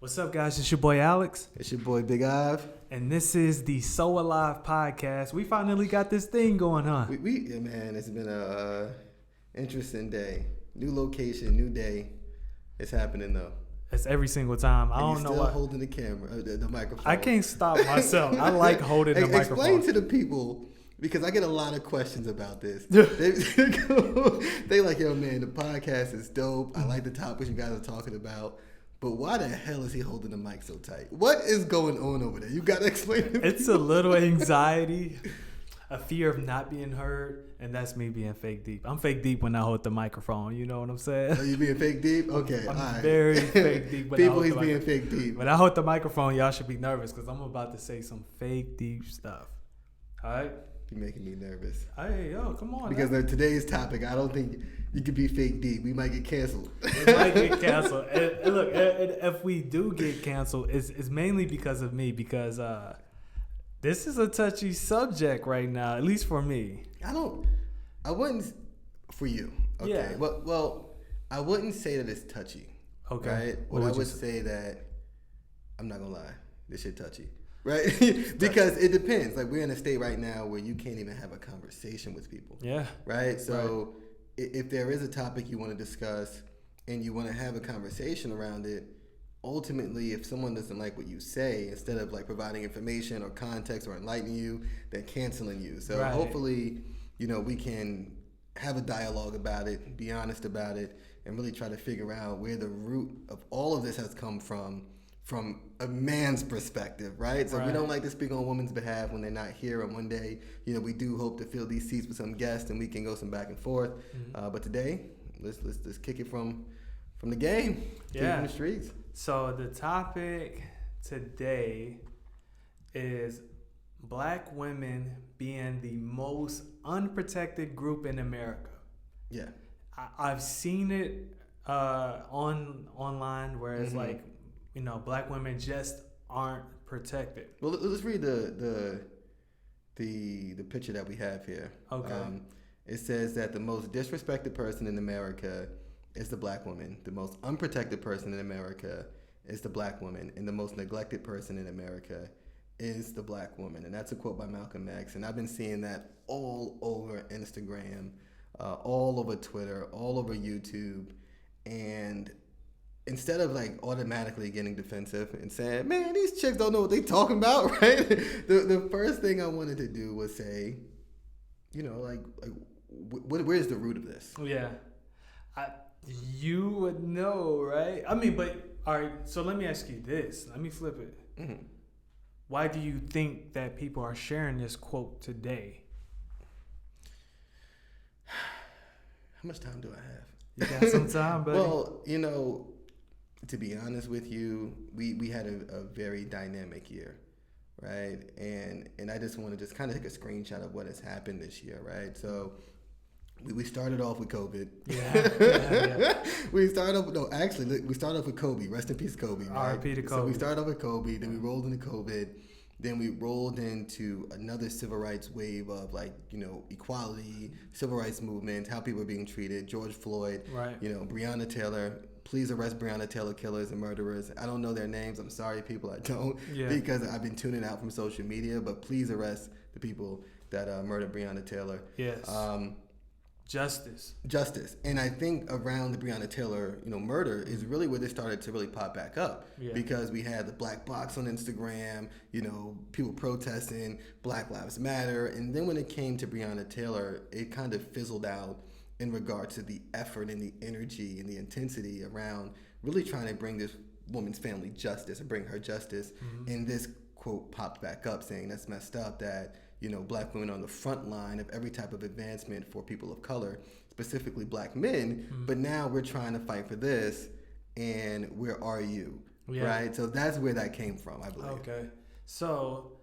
What's up, guys? It's your boy Alex. It's your boy Big Ive. And this is the So Alive podcast. We finally got this thing going on. Yeah, man, it's been a interesting day. New location, new day. It's happening though. It's every single time. I don't know why. Holding the camera, the microphone. I can't stop myself. I like holding the microphone. Explain to the people, because I get a lot of questions about this. They like, yo, man, the podcast is dope. I like the topics you guys are talking about. But why the hell is he holding the mic so tight? What is going on over there? You got to explain it. It's a little anxiety, a fear of not being heard, and that's me being fake deep. I'm fake deep when I hold the microphone. You know what I'm saying? Are you being fake deep? Okay, I'm all right. very fake deep. People, he's being fake deep. When I hold the microphone, y'all should be nervous because I'm about to say some fake deep stuff. All right? You're making me nervous. Hey, yo, come on. Because today's topic, I don't think you could be fake deep. We might get canceled. We might get canceled. And look, if we do get canceled, it's mainly because of me. Because this is a touchy subject right now, at least for me. I wouldn't, for you. Okay. Yeah. Well, I wouldn't say that it's touchy. Okay. Right? What I would say that, I'm not going to lie, this shit touchy. Right? Because it depends. Like, we're in a state right now where you can't even have a conversation with people. Yeah. Right? So if there is a topic you want to discuss and you want to have a conversation around it, ultimately, if someone doesn't like what you say, instead of like providing information or context or enlightening you, they're canceling you. So hopefully, we can have a dialogue about it, be honest about it, and really try to figure out where the root of all of this has come from a man's perspective, right? So we don't like to speak on a woman's behalf when they're not here. And one day, we do hope to fill these seats with some guests and we can go some back and forth. Mm-hmm. But today, let's kick it from the game, from the streets. So the topic today is Black women being the most unprotected group in America. Yeah, I've seen it online where it's like, Black women just aren't protected. Well, let's read the picture that we have here. Okay. It says that the most disrespected person in America is the Black woman. The most unprotected person in America is the Black woman. And the most neglected person in America is the Black woman. And that's a quote by Malcolm X. And I've been seeing that all over Instagram, all over Twitter, all over YouTube. And instead of like automatically getting defensive and saying, man, these chicks don't know what they talking about, right? The first thing I wanted to do was say, where's the root of this? Yeah. You would know, right? I mean, but all right, so let me ask you this. Let me flip it. Mm-hmm. Why do you think that people are sharing this quote today? How much time do I have? You got some time, buddy? Well, to be honest with you, we had a very dynamic year, right? And I just want to kind of take a screenshot of what has happened this year, right? So we started off with COVID. Yeah. We started off with Kobe. Rest in peace, Kobe. Right? R.I.P. to Kobe. So we started off with Kobe, then we rolled into COVID. Then we rolled into another civil rights wave of equality, civil rights movement, how people are being treated. George Floyd, right? Breonna Taylor. Please arrest Breonna Taylor killers and murderers. I don't know their names. I'm sorry, people. I don't because I've been tuning out from social media. But please arrest the people that murdered Breonna Taylor. Yes. Justice. And I think around the Breonna Taylor, murder is really where this started to really pop back up. Yeah. Because we had the Black Box on Instagram, people protesting, Black Lives Matter. And then when it came to Breonna Taylor, it kind of fizzled out in regard to the effort and the energy and the intensity around really trying to bring this woman's family justice and bring her justice. Mm-hmm. And this quote popped back up saying that's messed up that Black women are on the front line of every type of advancement for people of color, specifically Black men. Mm-hmm. But now we're trying to fight for this, and where are you? Yeah. Right? So that's where that came from, I believe. Okay. So,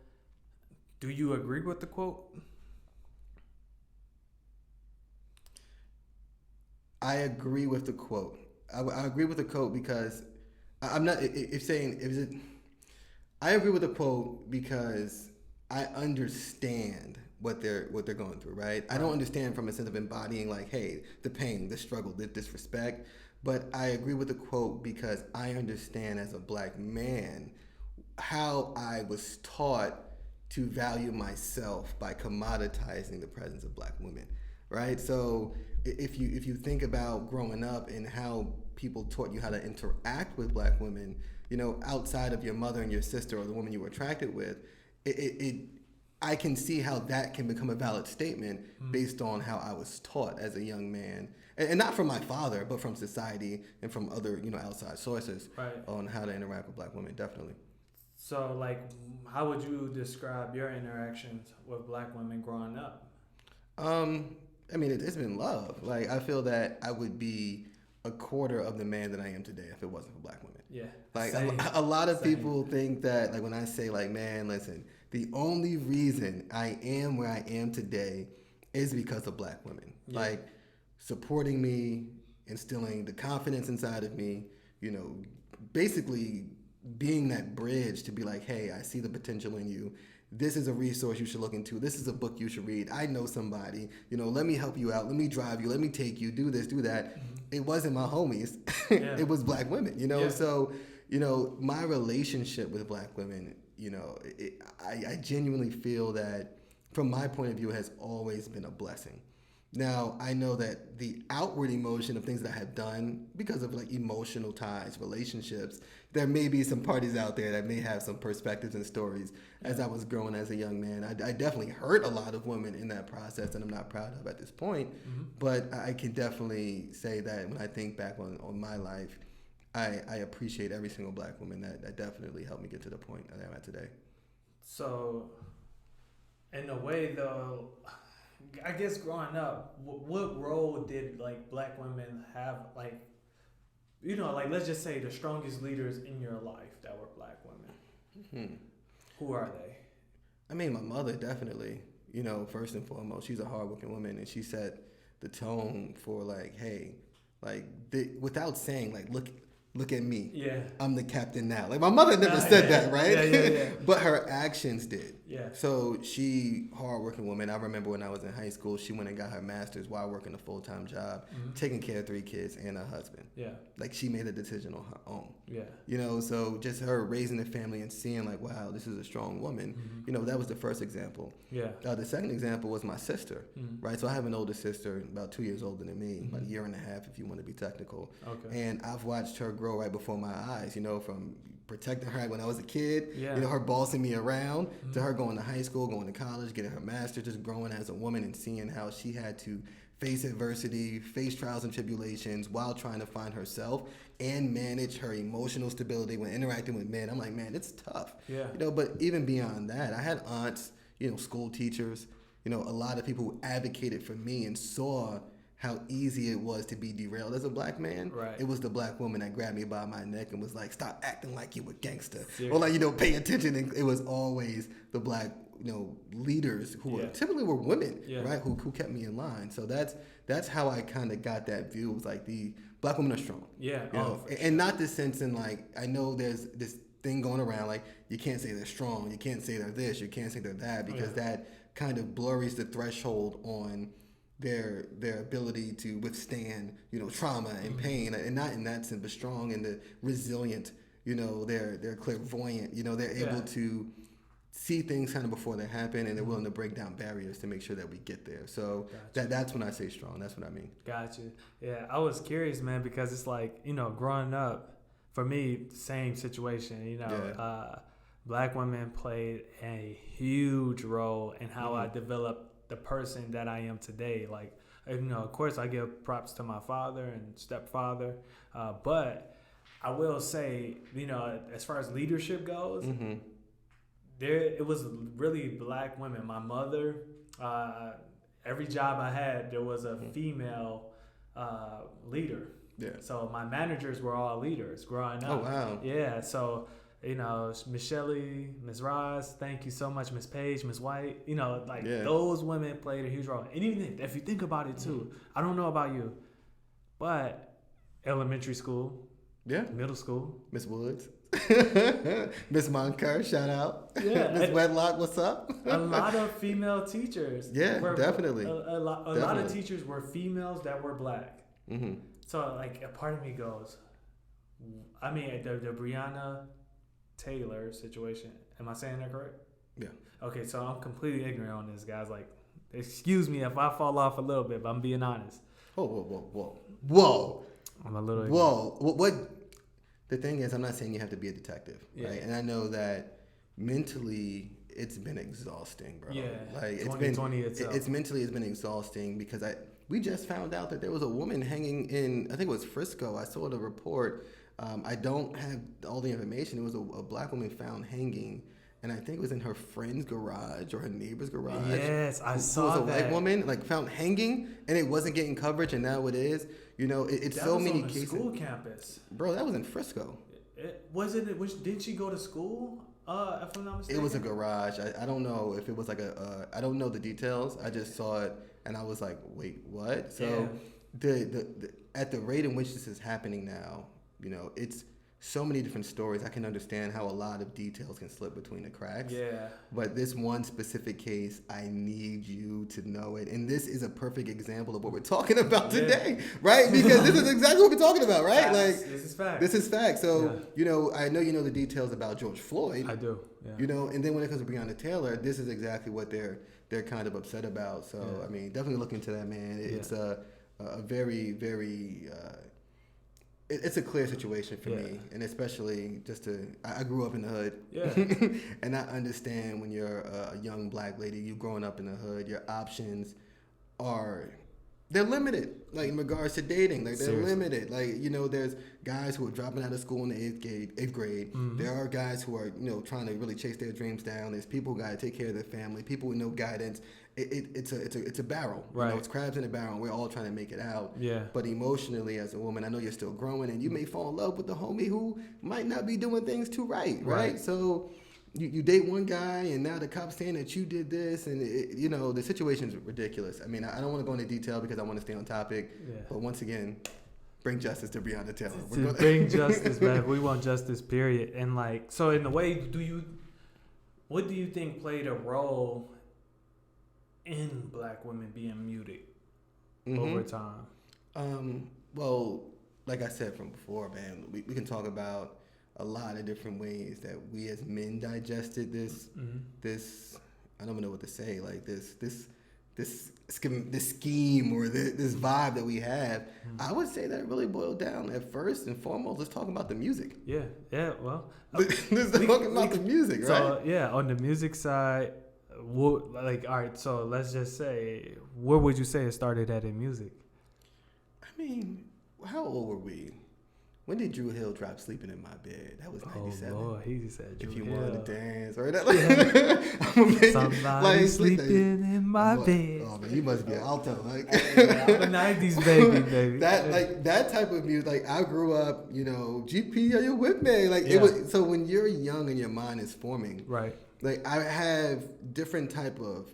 do you agree with the quote? I agree with the quote. I agree with the quote because I'm not. I agree with the quote because I understand what they're going through, right? I don't understand from a sense of embodying like, hey, the pain, the struggle, the disrespect, But I agree with the quote because I understand as a black man how I was taught to value myself by commoditizing the presence of black women, right? So if you think about growing up and how people taught you how to interact with black women, outside of your mother and your sister or the woman you were attracted with, I can see how that can become a valid statement based on how I was taught as a young man, and not from my father, but from society and from other, outside sources on how to interact with black women. Definitely. So, like, how would you describe your interactions with black women growing up? I mean, it's been love. Like, I feel that I would be a quarter of the man that I am today if it wasn't for black women. Yeah. Like, a lot of people think that, like, when I say, like, man, listen, the only reason I am where I am today is because of black women. Yeah. Like, supporting me, instilling the confidence inside of me, basically being that bridge to be like, hey, I see the potential in you. This is a resource you should look into. This is a book you should read. I know somebody. Let me help you out. Let me drive you. Let me take you. Do this, do that. Mm-hmm. It wasn't my homies. Yeah. It was black women, Yeah. So, my relationship with black women, I genuinely feel that from my point of view has always been a blessing. Now, I know that the outward emotion of things that I have done because of like emotional ties, relationships, there may be some parties out there that may have some perspectives and stories. As I was growing as a young man, I definitely hurt a lot of women in that process that I'm not proud of at this point. Mm-hmm. But I can definitely say that when I think back on my life, I appreciate every single black woman that definitely helped me get to the point that I'm at today. So, in a way though, I guess growing up, what role did like black women have, like, like let's just say the strongest leaders in your life that were black women? Mm-hmm. Who are they? I mean, my mother definitely, first and foremost, she's a hardworking woman and she set the tone for like, hey, like without saying like, look at me. Yeah. I'm the captain now. Like my mother never said that, right? Yeah. But her actions did. Yeah. So she, hardworking woman. I remember when I was in high school, she went and got her master's while working a full-time job, taking care of 3 kids and a husband. Yeah. Like she made a decision on her own. Yeah. So just her raising the family and seeing like, wow, this is a strong woman. Mm-hmm. That was the first example. Yeah. The second example was my sister, right? So I have an older sister, about 2 years older than me, about a year and a half if you want to be technical. Okay. And I've watched her grow right before my eyes, from protecting her when I was a kid, yeah. Her bossing me around, to her going to high school, going to college, getting her master's, just growing as a woman and seeing how she had to face adversity, face trials and tribulations while trying to find herself and manage her emotional stability when interacting with men. I'm like, man, it's tough. Yeah. But even beyond that, I had aunts, school teachers, a lot of people who advocated for me and saw how easy it was to be derailed as a black man. Right. It was the black woman that grabbed me by my neck and was like, stop acting like you a gangster. Seriously. Or like, pay attention. And it was always the black, leaders who typically were women, right? Who kept me in line. So that's how I kind of got that view. It was like the black women are strong. Yeah. And not this sense in like, I know there's this thing going around, like you can't say they're strong. You can't say they're this. You can't say they're that, because that kind of blurs the threshold on their ability to withstand, trauma and pain, and not in that sense, but strong and the resilient, they're clairvoyant, they're able to see things kind of before they happen, and they're willing to break down barriers to make sure that we get there. So that's when I say strong. That's what I mean. Gotcha. Yeah, I was curious, man, because it's like, growing up, for me, same situation, black women played a huge role in how I developed the person that I am today. Like, of course I give props to my father and stepfather, but I will say, as far as leadership goes, it was really black women. My mother, every job I had, there was a female leader. Yeah. So my managers were all leaders growing up. Oh, wow. Yeah. So, Miss Shelley, Miss Ross, thank you so much, Miss Page, Miss White, those women played a huge role. And even if you think about it too, I don't know about you, but elementary school, middle school, Miss Woods, Miss Moncur, shout out. Yeah. Miss Wedlock, what's up? A lot of female teachers. Yeah, definitely. A lot of teachers were females that were black. Mm-hmm. So like a part of me goes, I mean the Breonna Taylor situation. Am I saying that correct? Yeah. Okay, so I'm completely ignorant on this, guys. Like, excuse me if I fall off a little bit, but I'm being honest. Whoa. I'm a little ignorant. Whoa. What? The thing is, I'm not saying you have to be a detective, right? And I know that mentally it's been exhausting, bro. Yeah. Like 2020 itself. It's mentally it's been exhausting because we just found out that there was a woman hanging in, I think it was Frisco. I saw the report. I don't have all the information. It was a black woman found hanging, and I think it was in her friend's garage or her neighbor's garage. Yes, I saw that. It was a white woman, like, found hanging, and it wasn't getting coverage, and now it is. You know, it's that so was many on the cases. School campus. Bro, that was in Frisco. Wasn't it? Didn't she go to school? If I'm not mistaken. It was a garage. I don't know if it was like I don't know the details. I just saw it, and I was like, wait, what? So the at the rate in which this is happening now, you know, it's so many different stories. I can understand how a lot of details can slip between the cracks. Yeah. But this one specific case, I need you to know it. And this is a perfect example of what we're talking about today, right? Because this is exactly what we're talking about, right? Facts. Like, this is fact. This is fact. So, you know, I know you know the details about George Floyd. I do. Yeah. You know, and then when it comes to Breonna Taylor, this is exactly what they're kind of upset about. So, I mean, definitely look into that, man. It's a very, very... it's a clear situation for me, and especially I grew up in the hood, and I understand when you're a young black lady, you growing up in the hood, your options they're limited, like in regards to dating, like they're limited. Like, you know, there's guys who are dropping out of school in the eighth grade. Mm-hmm. There are guys who are, you know, trying to really chase their dreams down. There's people who got to take care of their family, people with no guidance. It's a barrel. Right. You know, it's crabs in a barrel. And we're all trying to make it out. Yeah. But emotionally, as a woman, I know you're still growing, and you may fall in love with the homie who might not be doing things too right? So you date one guy, and now the cops saying that you did this, and you know, the situation's ridiculous. I mean, I don't want to go into detail because I want to stay on topic. Yeah. But once again, bring justice to Breonna Taylor. Bring justice, man. We want justice, period. And like, so in a way, what do you think played a role in black women being muted over time? Well, like I said from before, man, we can talk about a lot of different ways that we as men digested this I don't even know what to say, like this scheme or this vibe that we have. I would say that it really boiled down at first and foremost, let's talk about the music. Well, let's talk about the music, right? So on the music side, like, all right, so let's just say, where would you say it started at in music? I mean, how old were we? When did Drew Hill drop "Sleeping in My Bed"? That was 97. Oh Lord, he said Drew If you Hill. wanted to dance, right? Like, somebody sleeping in my bed. Oh man, you must be an alto. Like, I'm a '90s baby. That type of music. Like, I grew up, you know, GP, are you with me? Like, it was. So when you're young and your mind is forming, right? Like, I have different type of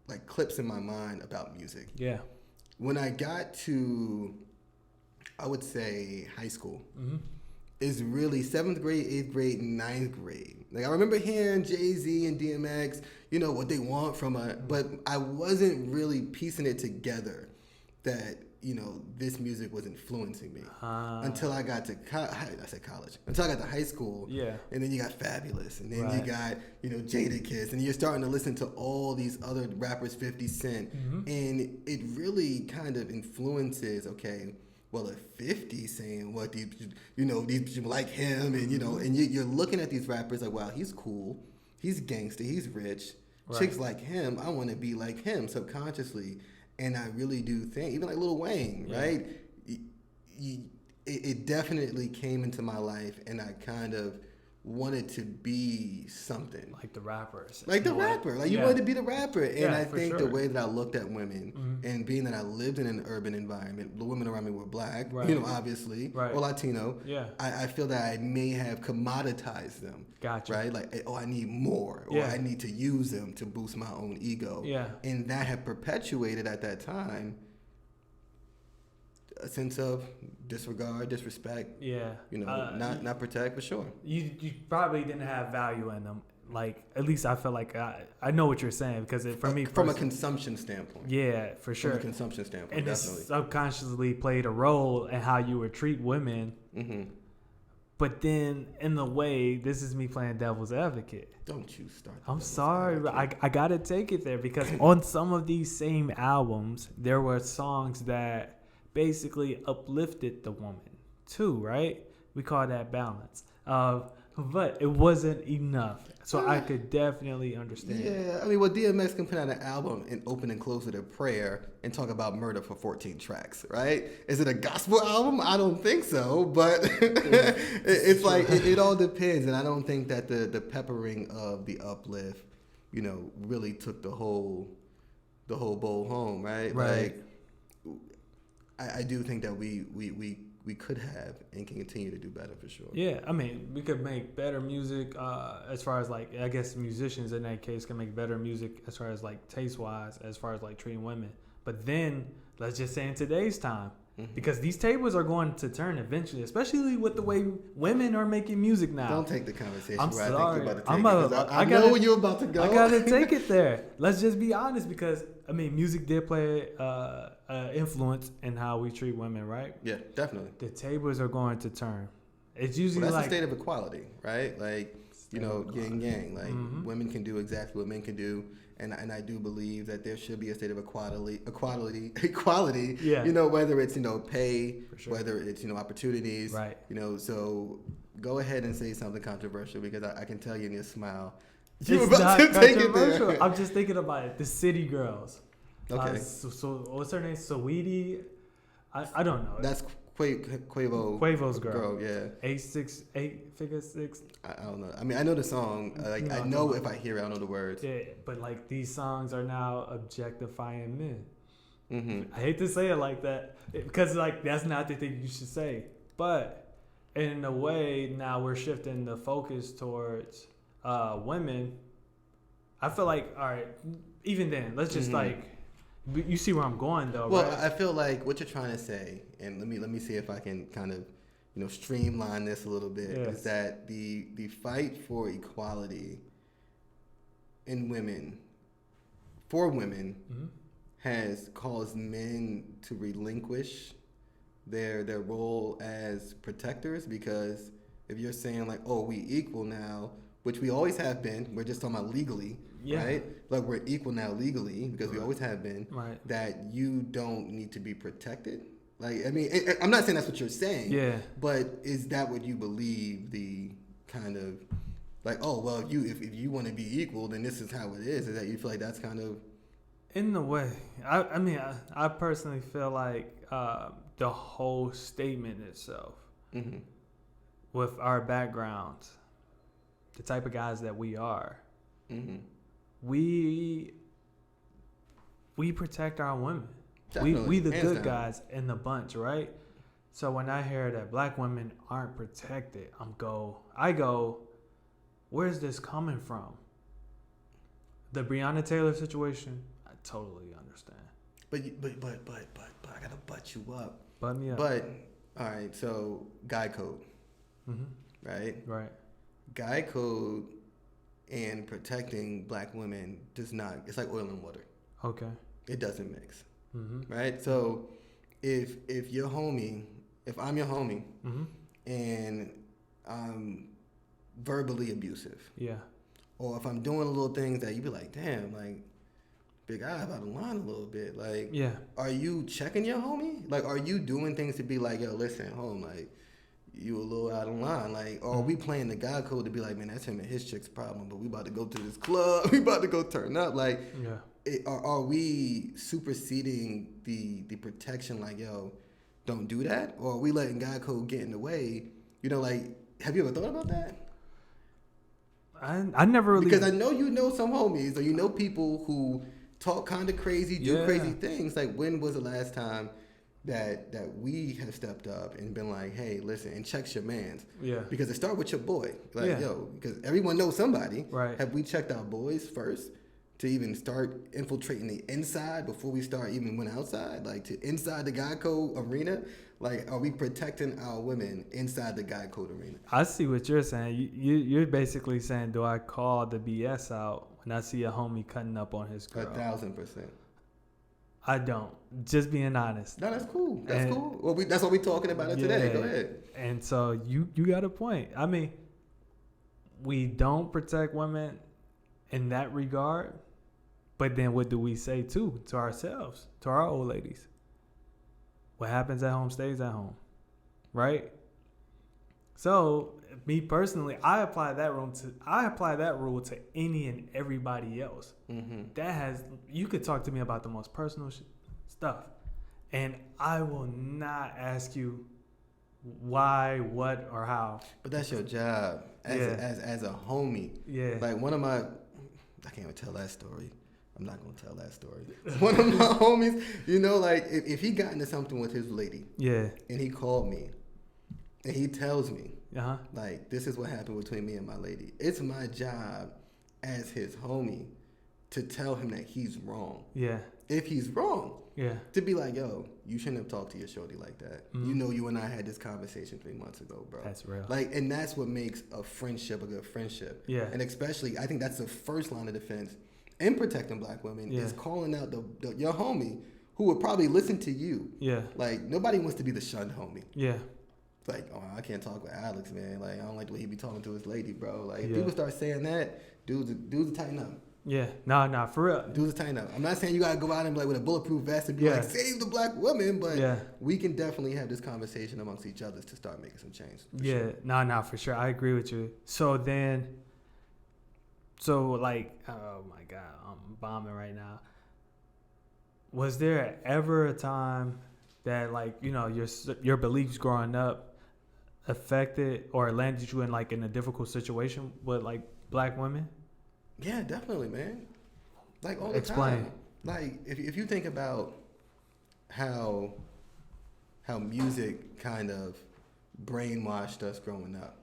like clips in my mind about music. Yeah. When I got to, I would say, high school, is really 7th grade, 8th grade, 9th grade. Like, I remember hearing Jay-Z and DMX, you know, what they want from but I wasn't really piecing it together that, you know, this music was influencing me until I got to college. Until I got to high school. Yeah. And then you got Fabulous, and then you got, you know, Jadakiss, and you're starting to listen to all these other rappers, 50 Cent, and it really kind of influences, okay, well, if 50 saying what these people like him, and, you know, and you're looking at these rappers like, wow, he's cool, he's gangster, he's rich, chicks like him, I want to be like him subconsciously. And I really do think, even like Lil Wayne, right? It definitely came into my life, and I kind of wanted to be something. Like the rappers. Like the rapper. Like, you wanted to be the rapper. And I think the way that I looked at women, and being that I lived in an urban environment, the women around me were black, you know, obviously, or Latino. Yeah. I feel that I may have commoditized them. Gotcha. Right? Like, oh, I need more, or I need to use them to boost my own ego. Yeah. And that had perpetuated at that time a sense of disregard, disrespect. Yeah. You know, not protect, for sure. You probably didn't have value in them. like, at least I feel like I know what you're saying, because for me, from a consumption standpoint. Yeah, for sure. From a consumption standpoint, and definitely. It subconsciously played a role in how you would treat women. Mm-hmm. But then, in a way, this is me playing devil's advocate. Don't you start. I'm sorry, but I gotta take it there, because on some of these same albums, there were songs that basically uplifted the woman too, right? We call that balance. But it wasn't enough. So I could definitely understand. Yeah, I mean, well, DMX can put out an album and open and close with a prayer and talk about murder for 14 tracks, right? Is it a gospel album? I don't think so, but it's like it all depends, and I don't think that the peppering of the uplift, really took the whole bowl home, right? Right. Like, I do think that we could have and can continue to do better for sure. Yeah, I mean, we could make better music as far as, like, I guess musicians in that case can make better music as far as, like, taste-wise, as far as, like, treating women. But then, let's just say in today's time, because these tables are going to turn eventually, especially with the way women are making music now. Don't take the conversation I'm where sorry. I think you're about to take it. I know where you're about to go. I got to take it there. Let's just be honest, because, I mean, music did play influence in how we treat women, right? Yeah, definitely. The tables are going to turn. It's usually that's like a state of equality, right? Like, yin yang. Like, women can do exactly what men can do. And I do believe that there should be a state of equality. Yeah. Whether it's pay, sure. whether it's opportunities. Right. So go ahead and say something controversial, because I can tell you in your smile. You're about to take it there. I'm just thinking about it. The City Girls. Okay. So what's her name? Saweetie? I don't know. That's Quavo's girl. Yeah. 8 6. I don't know. I mean, I know the song. I know if I hear it, I know the words. Yeah, but like these songs are now objectifying men. Mm-hmm. I hate to say it like that, because like that's not the thing you should say. But in a way, now we're shifting the focus towards women. I feel like, all right, even then, let's just you see where I'm going though, well, right? I feel like what you're trying to say, and let me see if I can kind of streamline this a little bit, is that the fight for equality in women, for women, has caused men to relinquish their role as protectors, because if you're saying like, oh, we equal now, which we always have been, we're just talking about legally, right? Like, we're equal now legally, because we always have been, that you don't need to be protected. Like, I mean, I'm not saying that's what you're saying, but is that what you believe, the kind of, like, oh, well, if you want to be equal, then this is how it is that you feel like that's kind of... In a way. I mean, I personally feel like the whole statement itself, with our backgrounds, the type of guys that we are, we protect our women. We the good guys in the bunch, right? So when I hear that black women aren't protected, I go, where's this coming from? The Breonna Taylor situation, I totally understand. But I gotta butt you up. Butt me up. But all right, so guy code, right? Right. Guy code and protecting black women does not. It's like oil and water. Okay. It doesn't mix. Right. So if I'm your homie, and I'm verbally abusive, or if I'm doing little things that you be like, damn, like Big Ive out of line a little bit, like, are you checking your homie? Like, are you doing things to be like, yo, listen, home, like, you a little out of line, like, or are we playing the guy code to be like, man, that's him and his chick's problem, but we about to go to this club, we about to go turn up, like, are we superseding the protection, like, yo, don't do that, or are we letting guy code get in the way? Like, have you ever thought about that? I never really, because I know some homies, or people who talk kind of crazy, do crazy things. Like, when was the last time that we have stepped up and been like, hey, listen, and checks your mans? Because it started with your boy. Like, yo, because everyone knows somebody. Right. Have we checked our boys first to even start infiltrating the inside before we start even went outside, like to inside the guy code arena. Like, are we protecting our women inside the guy code arena? I see what you're saying. You're basically saying, do I call the BS out when I see a homie cutting up on his girl? 1,000%. I don't. Just being honest. No, that's cool. That's cool. Well, that's what we're talking about today. Go ahead. And so you got a point. I mean, we don't protect women in that regard, but then what do we say to ourselves, to our old ladies? What happens at home stays at home, right? So me personally, I apply that rule to any and everybody else. Mm-hmm. You could talk to me about the most personal stuff, and I will not ask you why, what, or how. But that's your job as a homie. Yeah. Like I can't even tell that story. I'm not going to tell that story. One of my homies, like if he got into something with his lady, and he called me, and he tells me, like, this is what happened between me and my lady. It's my job as his homie to tell him that he's wrong. Yeah. If he's wrong. Yeah. To be like, yo, you shouldn't have talked to your shorty like that. Mm-hmm. You and I had this conversation 3 months ago, bro. That's real. Like, and that's what makes a friendship a good friendship. Yeah. And especially, I think that's the first line of defense in protecting black women is calling out your homie who would probably listen to you. Yeah. Like, nobody wants to be the shunned homie. Yeah. Like, oh, I can't talk with Alex, man. Like, I don't like the way he be talking to his lady, bro. Like, if people start saying that, dudes will tighten up. Yeah, nah, for real. Dudes tighten up. I'm not saying you gotta go out and be like with a bulletproof vest and be like, save the black woman, but we can definitely have this conversation amongst each other to start making some change. Sure. Nah, for sure. I agree with you. So like, oh my God, I'm bombing right now. Was there ever a time that, like, your beliefs growing up affected or landed you in a difficult situation with like black women? Yeah, definitely, man. Like all the time. Like if you think about how music kind of brainwashed us growing up,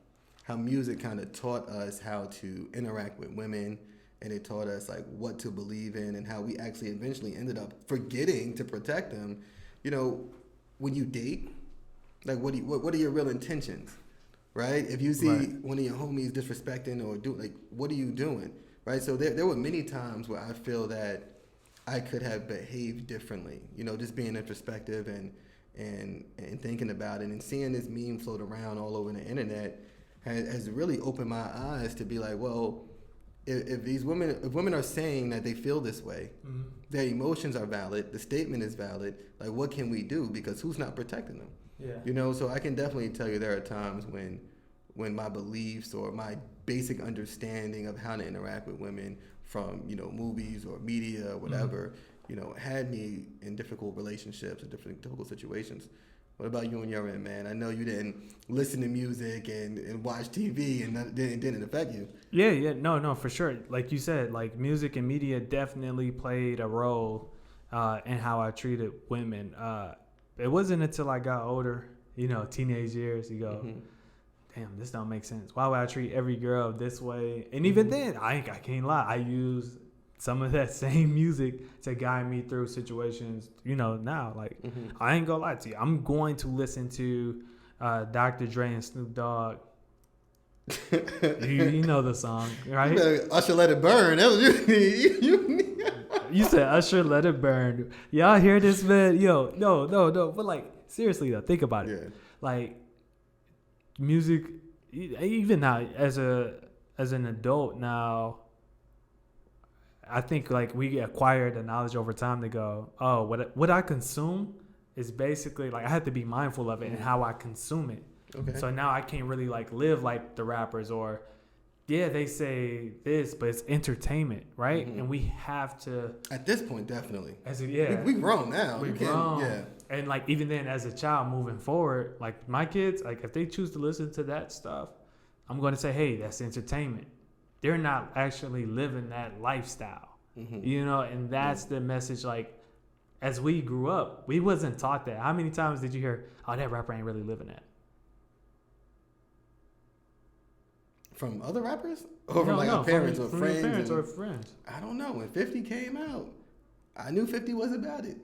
how music kind of taught us how to interact with women, and it taught us like what to believe in, and how we actually eventually ended up forgetting to protect them. When you date, like what are your real intentions, right? If you see one of your homies disrespecting or what are you doing? Right, so there were many times where I feel that I could have behaved differently. Just being introspective and thinking about it, and seeing this meme float around all over the internet has really opened my eyes to be like, well, if women are saying that they feel this way, their emotions are valid, the statement is valid. Like, what can we do? Because who's not protecting them? Yeah. So I can definitely tell you there are times when my beliefs or my basic understanding of how to interact with women from, movies or media or whatever, had me in difficult relationships or difficult situations. What about you on your end, man? I know you didn't listen to music and watch TV and it didn't affect you. Yeah, no, for sure. Like you said, like music and media definitely played a role in how I treated women. It wasn't until I got older, teenage years, you go, damn, this don't make sense. Why would I treat every girl this way? And even then, I can't lie. I use some of that same music to guide me through situations, now. Like, I ain't gonna lie to you. I'm going to listen to Dr. Dre and Snoop Dogg. you know the song, right? Usher, Let It Burn. That was you. You said Usher, Let It Burn. Y'all hear this, man? Yo, no. But, like, seriously, though, think about it. Yeah. Like, music, even now as an adult now, I think like we acquire the knowledge over time to go, oh, what I consume is basically like I have to be mindful of it and how I consume it. Okay. So now I can't really like live like the rappers, or they say this, but it's entertainment, right? And we have to, at this point, definitely. We grown now. We grown. Yeah. And like even then, as a child moving forward, like my kids, like if they choose to listen to that stuff, I'm going to say, hey, that's entertainment. They're not actually living that lifestyle, and that's the message. Like, as we grew up, we wasn't taught that. How many times did you hear, oh, that rapper ain't really living that? From other rappers? Or from our parents or friends? Your parents or friends. I don't know. When 50 came out, I knew 50 was about it.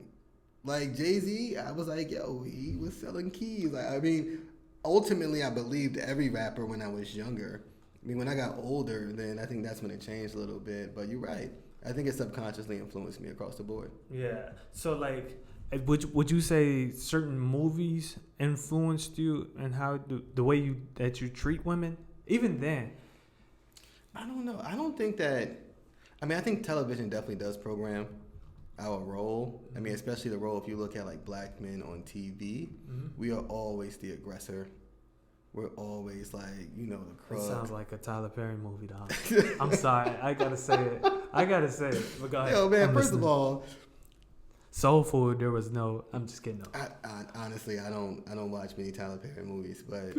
Like Jay-Z, I was like, yo, he was selling keys. Like, I mean, ultimately, I believed every rapper when I was younger. I mean, when I got older, then I think that's when it changed a little bit. But you're right. I think it subconsciously influenced me across the board. Yeah. So, like, would you say certain movies influenced you and how the way that you treat women? Even then. I don't know. I don't think that. I mean, I think television definitely does program our role. I mean, especially the role if you look at like black men on TV, we are always the aggressor. We're always like, you know, the crook. It sounds like a Tyler Perry movie, dog. I'm sorry. I gotta say it. But go ahead. Yo, man, first of all, Soul Food, there was no. I'm just kidding. No. Honestly, I don't watch many Tyler Perry movies, but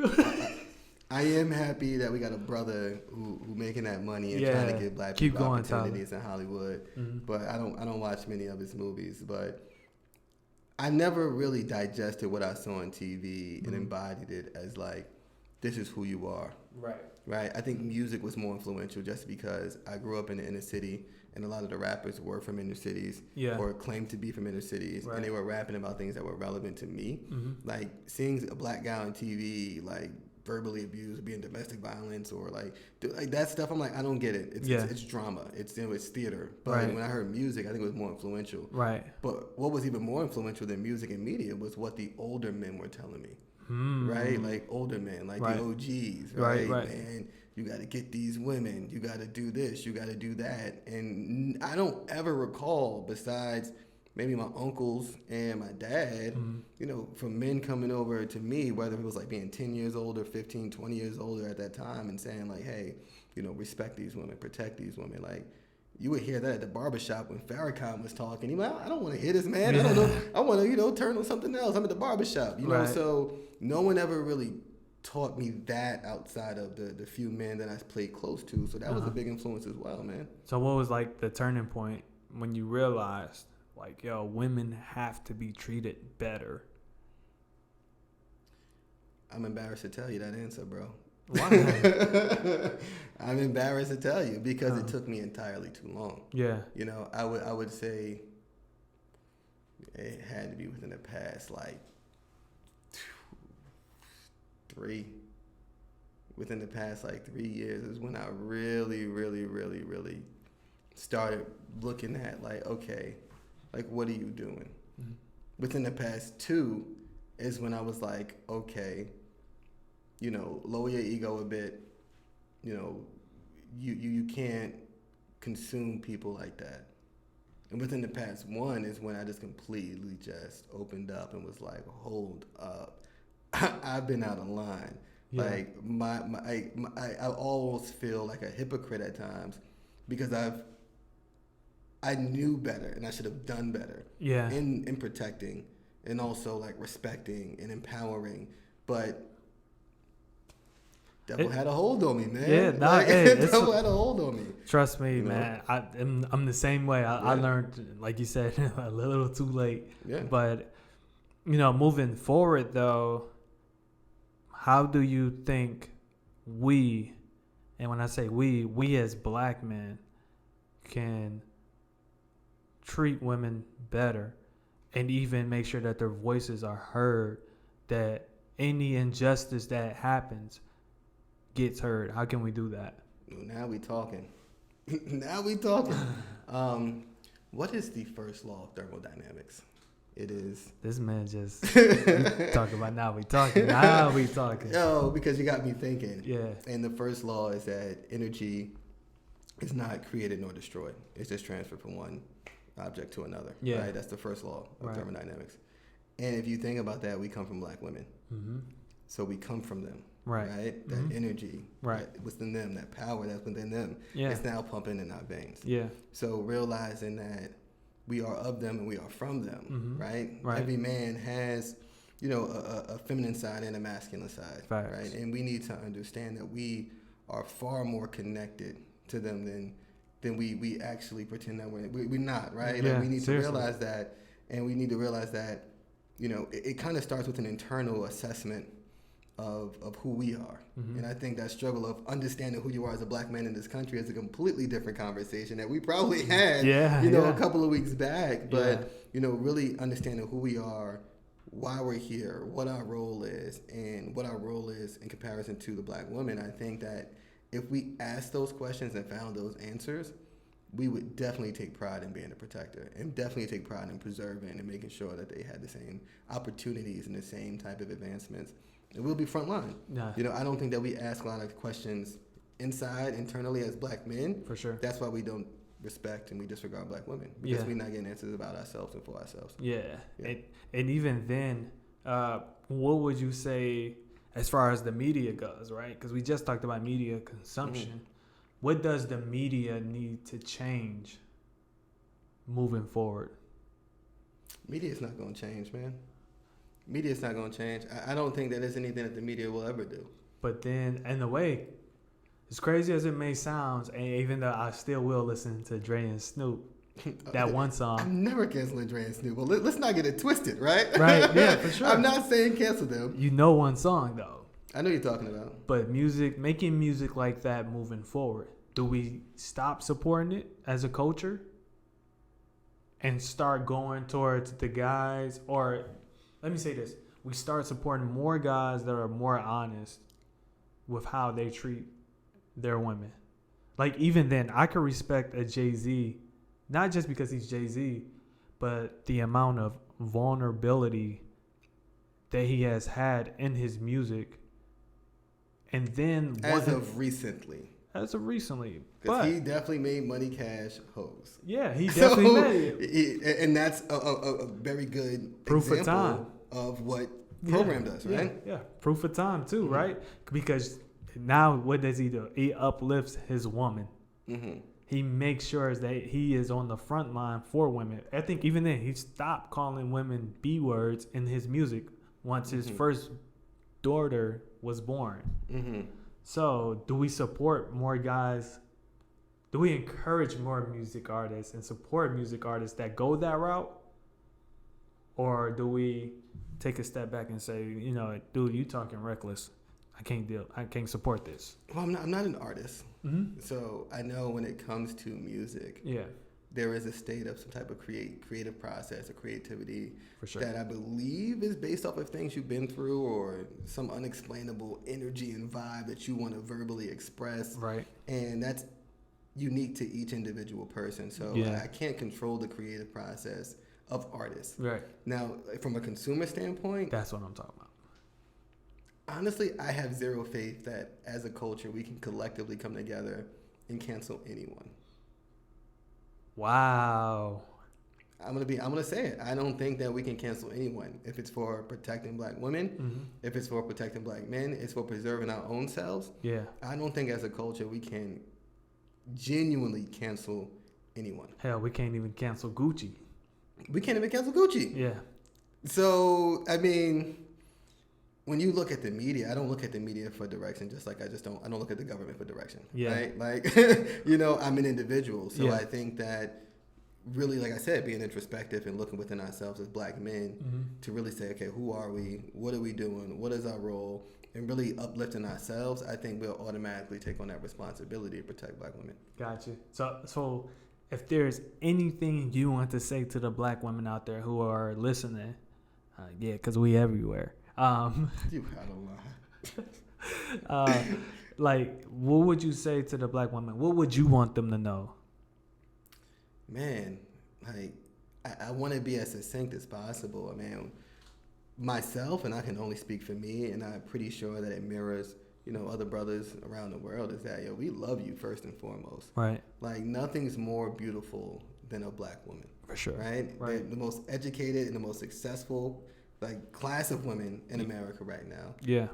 I am happy that we got a brother who making that money and trying to give black people opportunities in Hollywood. But I don't watch many of his movies. But I never really digested what I saw on TV and embodied it as like, this is who you are. Right. I think music was more influential just because I grew up in the inner city and a lot of the rappers were from inner cities or claimed to be from inner cities. And they were rapping about things that were relevant to me. Like seeing a black guy on TV, like verbally abused, being domestic violence or like that stuff. I'm like, I don't get it. It's drama. It's theater. But when I heard music, I think it was more influential. But what was even more influential than music and media was what the older men were telling me. Right? Like older men, like the OGs, right? Man, you got to get these women. You got to do this. You got to do that. And I don't ever recall, besides maybe my uncles and my dad, you know, from men coming over to me, whether it was like being 10 years older, 15, 20 years older at that time and saying like, hey, you know, respect these women, protect these women. Like, you would hear that at the barbershop when Farrakhan was talking. He'd be like, I don't want to hear this, man. I don't know. I want to, you know, turn on something else. I'm at the barbershop, you know. So no one ever really taught me that outside of the few men that I played close to. So that was a big influence as well, man. So what was like the turning point when you realized, like, yo, women have to be treated better? I'm embarrassed to tell you that answer, bro. Why? I'm embarrassed to tell you because it took me entirely too long. Yeah. You know, I would say it had to be within the past like 3 years is when I really, really, really, really started looking at like, okay, like what are you doing? Within the past 2 is when I was like, okay, you know, lower your ego a bit. You know, you can't consume people like that. And within the past 1 is when I just completely just opened up and was like, hold up, I've been out of line. Yeah. Like I always feel like a hypocrite at times because I knew better and I should have done better. Yeah. In protecting and also like respecting and empowering, but devil had a hold on me, man. Yeah, devil had a hold on me. Trust me, man. I'm the same way. I learned, like you said, a little too late. Yeah. But, you know, moving forward, though, how do you think we, and when I say we as black men, can treat women better and even make sure that their voices are heard, that any injustice that happens gets heard? How can we do that? Now we talking. What is the first law of thermodynamics? It is. This man just talking about now we talking. Yo, because you got me thinking. Yeah. And the first law is that energy is not created nor destroyed. It's just transferred from one object to another. Yeah. Right? That's the first law of thermodynamics. And if you think about that, we come from black women. Mm-hmm. So we come from them. Right? That energy that within them, that power that's within them, it's now pumping in our veins. Yeah. So realizing that we are of them and we are from them, right? Every man has, you know, a feminine side and a masculine side, right? And we need to understand that we are far more connected to them than we actually pretend that we're not, right? Yeah, like we need to realize that, and we need to realize that, you know, it kind of starts with an internal assessment of who we are. And I think that struggle of understanding who you are as a black man in this country is a completely different conversation that we probably had, a couple of weeks back. But, really understanding who we are, why we're here, what our role is, and what our role is in comparison to the black woman. I think that if we asked those questions and found those answers, we would definitely take pride in being a protector and definitely take pride in preserving and making sure that they had the same opportunities and the same type of advancements. And we'll be frontline. Nah. I don't think that we ask a lot of questions internally as black men. For sure. That's why we don't respect and we disregard black women, because we're not getting answers about ourselves and for ourselves. Yeah. And even then, what would you say as far as the media goes, right? Because we just talked about media consumption. What does the media need to change moving forward? Media is not going to change, man. Media is not going to change. I don't think that there's anything that the media will ever do. But then, in a way, as crazy as it may sound, and even though I still will listen to Dre and Snoop, that one song. I'm never canceling Dre and Snoop. Well, let's not get it twisted, right? Right, yeah, for sure. I'm not saying cancel them. You know one song, though. I know you're talking about. But making music like that moving forward, do we stop supporting it as a culture and start going towards the guys? Or let me say this. We start supporting more guys that are more honest with how they treat their women. Like, even then, I could respect a Jay-Z, not just because he's Jay-Z, but the amount of vulnerability that he has had in his music. And then as of recently. But he definitely made Money Cash hoes. Yeah, he definitely made it. And that's a very good proof of time of what program does, right? Yeah, proof of time too, right? Because now what does he do? He uplifts his woman. He makes sure that he is on the front line for women. I think even then he stopped calling women B words in his music once his first daughter was born. So do we support more guys? Do we encourage more music artists and support music artists that go that route? Or do we take a step back and say, dude, you talking reckless. I can't support this. Well, I'm not an artist. So I know when it comes to music, there is a state of some type of creative process or creativity that I believe is based off of things you've been through or some unexplainable energy and vibe that you want to verbally express. Right. And that's unique to each individual person. So I can't control the creative process of artists. Right. Now, from a consumer standpoint, that's what I'm talking about. Honestly, I have zero faith that as a culture we can collectively come together and cancel anyone. Wow. I'm gonna say it. I don't think that we can cancel anyone. If it's for protecting black women, if it's for protecting black men, it's for preserving our own selves. Yeah. I don't think as a culture we can genuinely cancel anyone. Hell, we can't even cancel Gucci. We can't even cancel Gucci. Yeah. So, I mean, when you look at the media, I don't look at the media for direction, just like I don't look at the government for direction. Yeah. Right? Like, I'm an individual. So I think that really, like I said, being introspective and looking within ourselves as black men to really say, okay, who are we? What are we doing? What is our role? And really uplifting ourselves, I think we'll automatically take on that responsibility to protect black women. Gotcha. So if there's anything you want to say to the black women out there who are listening, because we everywhere. You had a lot. Like, what would you say to the black women? What would you want them to know? Man, like, I want to be as succinct as possible. I mean, myself, and I can only speak for me, and I'm pretty sure that it mirrors, other brothers around the world, is that, we love you first and foremost. Right. Like, nothing's more beautiful than a black woman. For sure. Right? The most educated and the most successful, class of women in America right now. Yeah.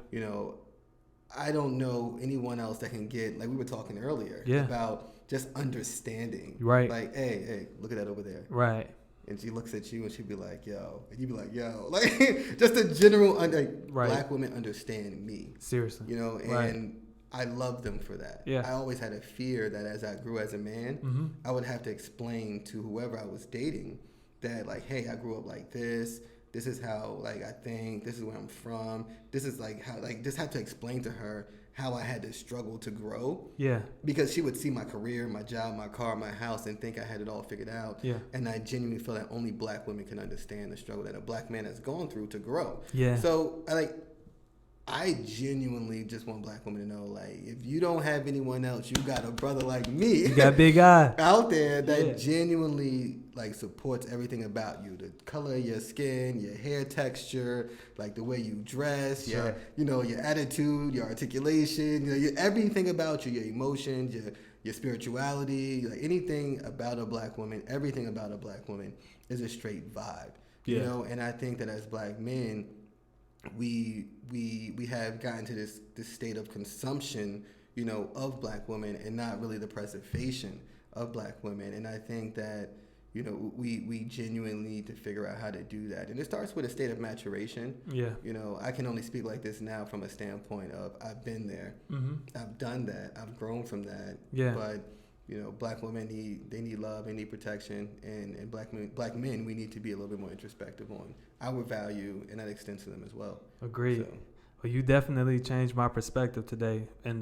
I don't know anyone else that can get, like we were talking earlier, about just understanding. Right. Like, hey, look at that over there. Right. And she looks at you and she'd be like, yo. And you'd be like, yo. Like, just a general, black women understand me. Seriously. And I love them for that. Yeah. I always had a fear that as I grew as a man, I would have to explain to whoever I was dating that, like, hey, I grew up like this. This is how like I think. This is where I'm from. This is like how like just have to explain to her how I had to struggle to grow. Yeah. Because she would see my career, my job, my car, my house, and think I had it all figured out. Yeah. And I genuinely feel that only black women can understand the struggle that a black man has gone through to grow. Yeah. So I genuinely just want black women to know, like, if you don't have anyone else, you got a brother like me. You got Big Ive out there that genuinely like supports everything about you, the color of your skin, your hair texture, like the way you dress, your attitude, your articulation, everything about you, your emotions, your spirituality, like anything about a black woman, everything about a black woman is a straight vibe. You know, and I think that as black men, we have gotten to this state of consumption, of black women and not really the preservation of black women. And I think that, we genuinely need to figure out how to do that. And it starts with a state of maturation. Yeah. I can only speak like this now from a standpoint of I've been there. Mm-hmm. I've done that. I've grown from that. Yeah. But black women need love, they need protection, and black men, we need to be a little bit more introspective on our value, and that extends to them as well. Agreed. So. Well, you definitely changed my perspective today, and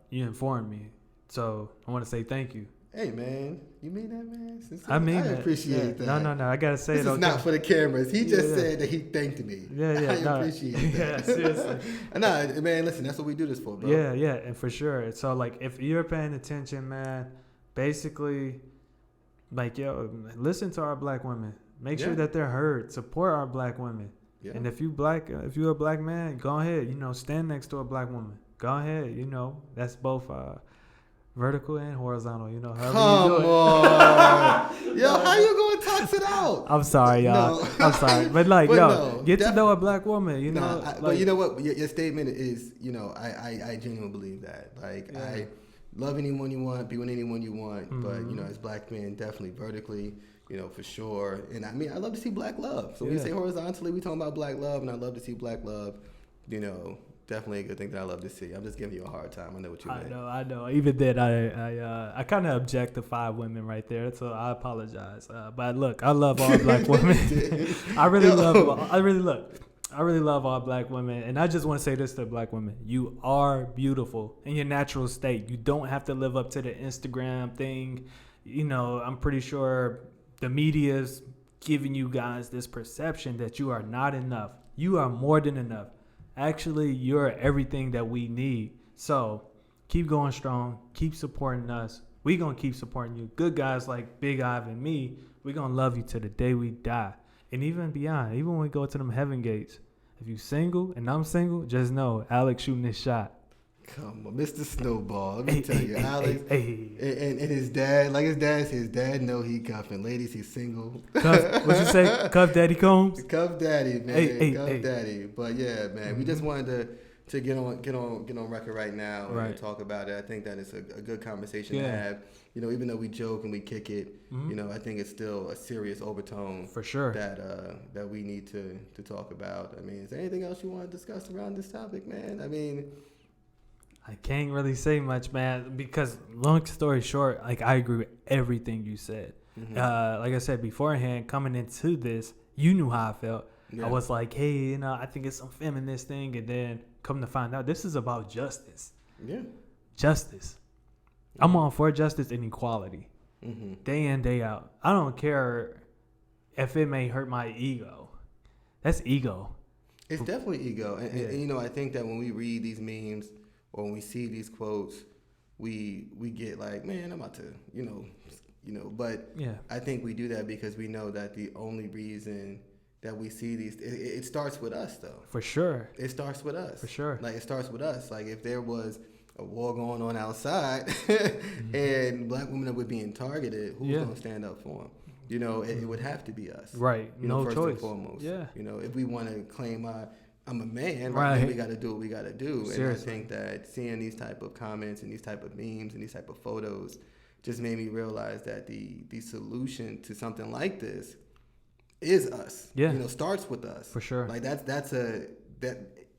you informed me. So I want to say thank you. Hey man, you mean that, man? I appreciate that. No, I gotta say this is not for the cameras. He just said that he thanked me. I appreciate that. Yeah, seriously. No, man, listen, that's what we do this for, bro. Yeah, and for sure. So like, if you're paying attention, man, basically, like, listen to our black women. Make sure that they're heard. Support our black women. Yeah. And if you're a black man, go ahead. stand next to a black woman. Go ahead. That's both vertical and horizontal. Come on, yo, how you gonna toss it out? I'm sorry, y'all. No. I'm sorry, but get to know a black woman. But you know what? Your statement is, I genuinely believe that. Like I love anyone you want, be with anyone you want, mm-hmm. but as black men, definitely vertically, for sure. And I mean, I love to see black love. So when we say horizontally, we talking about black love, and I love to see black love. Definitely a good thing that I love to see. I'm just giving you a hard time. I know what you mean. I know. Even then, I kind of objectify women right there, so I apologize. But look, I love all black women. I really love all black women, and I just want to say this to black women: you are beautiful in your natural state. You don't have to live up to the Instagram thing. I'm pretty sure the media's giving you guys this perception that you are not enough. You are more than enough. Actually, you're everything that we need. So keep going strong. Keep supporting us. We're going to keep supporting you. Good guys like Big Ive and me, we're going to love you to the day we die. And even beyond, even when we go to them heaven gates, if you single and I'm single, just know Alex shooting this shot. Come on, Mr. Snowball. Let me tell you, Alex. And his dad, like his dad know he cuffing. Ladies, he's single. Cuff, what you say? Cuff Daddy Combs? Cuff Daddy, man. Cuff Daddy. But yeah, man, mm-hmm. we just wanted to get on record right now and talk about it. I think that it's a good conversation to have. Even though we joke and we kick it, mm-hmm. I think it's still a serious overtone for sure that we need to talk about. I mean, is there anything else you want to discuss around this topic, man? I mean, I can't really say much, man, because long story short, like I agree with everything you said. Mm-hmm. Like I said beforehand, coming into this, you knew how I felt. Yeah. I was like, hey, I think it's some feminist thing, and then come to find out, this is about justice. Yeah, justice. Mm-hmm. I'm all for justice and equality, mm-hmm. day in, day out. I don't care if it may hurt my ego. That's ego. It's definitely ego, and I think that when we read these memes, or when we see these quotes, we get like, man, I'm about to, but I think we do that because we know that the only reason that we see these, it starts with us though. For sure. It starts with us. For sure. Like it starts with us. Like if there was a war going on outside mm-hmm. and black women were being targeted, who's going to stand up for them? It would have to be us. Right. No first choice. And foremost. Yeah. If we want to claim I'm a man, right? We got to do what we got to do. Seriously. And I think that seeing these type of comments and these type of memes and these type of photos just made me realize that the solution to something like this is us. Yeah. Starts with us. For sure. Like that's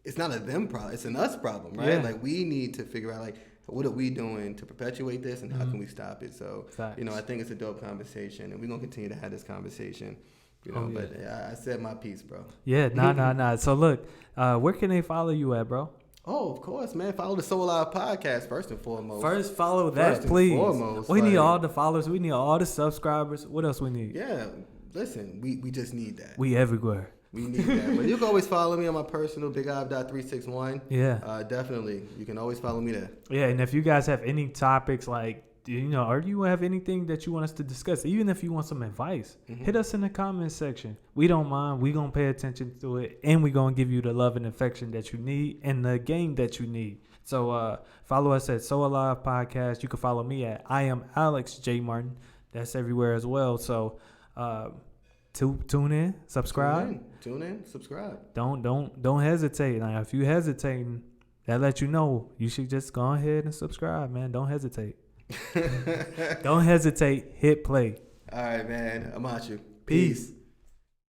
it's not a them problem, it's an us problem, right? Yeah. Like we need to figure out like what are we doing to perpetuate this and how can we stop it? So, I think it's a dope conversation and we're going to continue to have this conversation. You know, but I said my piece, bro. Yeah, nah. So look, where can they follow you at, bro? Oh, of course, man. Follow the So Alive podcast first and foremost. First, follow that, please. Foremost, we need all the followers. We need all the subscribers. What else we need? Yeah, listen, we just need that. We everywhere. We need that. But you can always follow me on my personal, BigIve.361. Yeah. Definitely. You can always follow me there. Yeah, and if you guys have any topics like, or you have anything that you want us to discuss, even if you want some advice, hit us in the comments section. We don't mind. We going to pay attention to it, and we going to give you the love and affection that you need and the game that you need. So follow us at So Alive Podcast. You can follow me at I am Alex J. Martin. That's everywhere as well. So tune in, subscribe. Tune in, subscribe. Don't hesitate. Now, if you hesitating, that let you know you should just go ahead and subscribe, man. Don't hesitate. Don't hesitate. Hit play. All right, man. I'm out you. Peace.